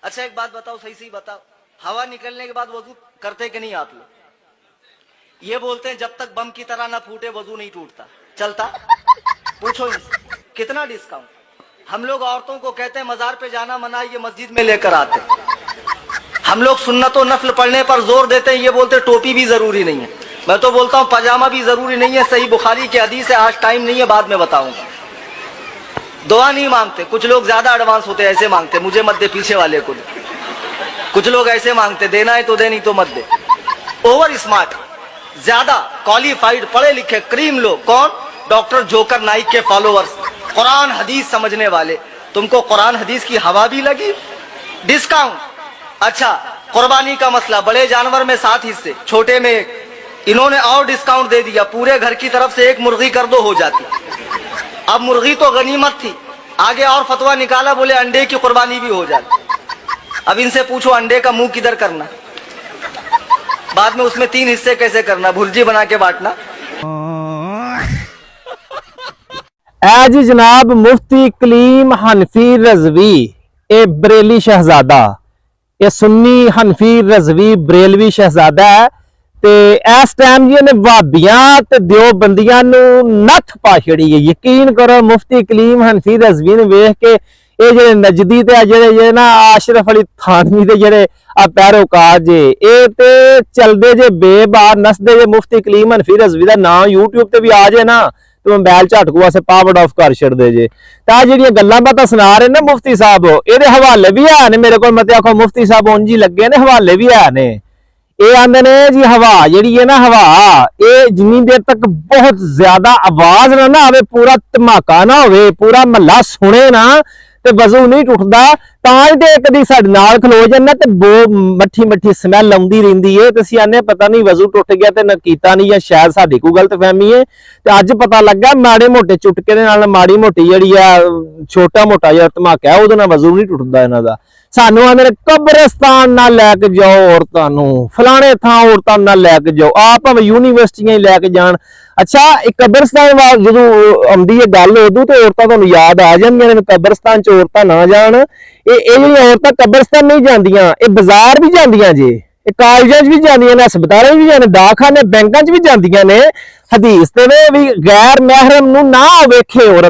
अच्छा एक बात बताओ, सही सही बताओ, हवा निकलने के बाद वजू करते कि नहीं आप लोग? ये बोलते हैं जब तक बम की तरह ना फूटे वजू नहीं टूटता। चलता? पूछो इनसे कितना डिस्काउंट। हम लोग औरतों को कहते हैं मजार पे जाना मना, ये मस्जिद में लेकर आते। हम लोग सुन्नत और नफल पढ़ने पर जोर देते हैं, ये बोलते टोपी भी जरूरी नहीं है। मैं तो बोलता हूँ पजामा भी जरूरी नहीं है। सही बुखारी की हदीस है, आज टाइम नहीं है, बाद में बताऊंगा। दुआ नहीं मांगते, कुछ लोग ज्यादा एडवांस होते हैं, ऐसे मांगते मुझे मत दे, पीछे वाले को दे। कुछ लोग ऐसे मांगते देना है तो दे, नहीं तो मत दे। ओवर स्मार्ट, ज्यादा क्वालिफाइड, पढ़े लिखे क्रीम लोग। कौन? डॉक्टर जोकर नाइक के फॉलोअर्स, कुरान हदीस समझने वाले। तुमको कुरान हदीस की हवा भी लगी? डिस्काउंट। अच्छा, कुर्बानी का मसला, बड़े जानवर में 7 हिस्से, छोटे में 1। इन्होंने और डिस्काउंट दे दिया, पूरे घर की तरफ से 1 मुर्गी कर दो, हो जाती। अब मुर्गी तो गनीमत थी, आगे और फतवा निकाला, बोले अंडे की कुर्बानी भी हो जाती। अब इनसे पूछो अंडे का मुंह किधर करना, बाद में उसमें 3 हिस्से कैसे करना, भुर्जी बना के बांटना। जी जनाब, मुफ्ती कलीम हनफी रजवी, ए बरेली शहजादा, ये सुन्नी हनफी रजवी बरेलवी शहजादा है। ते इस टाइम जी ने भाबियां ते देवबंदियां नू नथ पा छड़ी है। यकीन करो, मुफ्ती कलीम हनफी रजवी ने वेख के ये जेडे नजदी ते जेडे ना आशरफ अली थानवी दे जेडे पैरोकार जे, ये ते चलदे जे बेबार नसदे जे मुफ्ती कलीम हनफी रजवी दा नाम यूट्यूब ते भी आ जाए ना तो मोबाइल झटकू वास्ते पावर ऑफ कर छड़दे जे। तां जेहड़ियां गल्लां बातां सुना रहे ने मुफ्ती साहब, इहदे हवाले भी है ने मेरे कोल। मत आखो मुफ्ती साहब उंज ही लगे ने, हवाले भी है ने। ये आंदे ने जी हवा जिहड़ी है ना, हवा ये जिन्नी देर तक बहुत ज्यादा आवाज ना आवे, पूरा धमाका ना होवे, पूरा महला सुने ना, ते वजू नहीं टुटदा। तां ते कदी साडे नाल खलो जांदा ते बो मट्ठी मट्ठी स्मैल आउंदी रहिंदी है, ते असीं आने पता नहीं वजू टुट गया ते ना कीता नहीं, या शायद साडी कोई गलतफहमी है। ते अज पता लगा माड़े मोटे चुटके दे नाल माड़ी मोटी जिहड़ी आ छोटा मोटा जिहा धमाका है, ओहदे नाल वजू नहीं टुटदा इन्हां दा। सानू आंदे ने कब्रिस्तान ना लैके जाओ औरतां नू, फलाने थां औरतां ना लैके जाओ, आप भावें यूनीवर्सिटियां ही लैके जान। अच्छा, एक कब्रिस्तान जो आंदी है गल उदू तो औरतां तुहानू याद आ जांदियां ने, कब्रिस्तान च औरतां ना जान। ये जेहड़ियां औरतां कब्रिस्तान नहीं जांदियां, ये बाजार भी जांदियां जे, ये कॉलेजां च भी जांदियां ने, हस्पतालां च भी जांदियां, डाकखाने बैंकां च भी जांदियां ने। हदीस ते भी गैर महरम नू ना वेखे औरत।